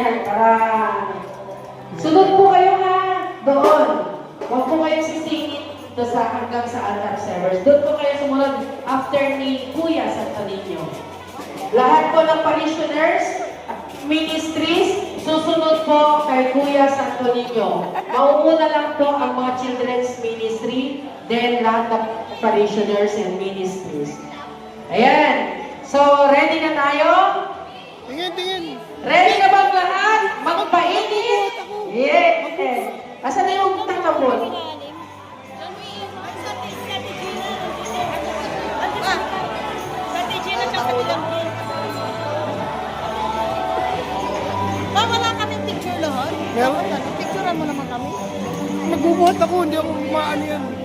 Ayan, para... Sunod po kayo ha, doon. Huwag po kayo sisingit doon sa hanggang sa altar servers. Doon po kayo sumunod after ni Kuya Santo Niño. Lahat po ng parishioners, ministries, susunod po kay Kuya Santo Niño. Mauuna lang po ang mga children's ministry, then lahat ng parishioners and ministries. Ayan. So, ready na tayo? Tingin. Ready na bang lahat? Magpainit? Yes! Asan na yung takabot? Wala kaming picture lahat? Meron. Picturean mo naman kami. Nagbubuhat ako, hindi ako maano yan.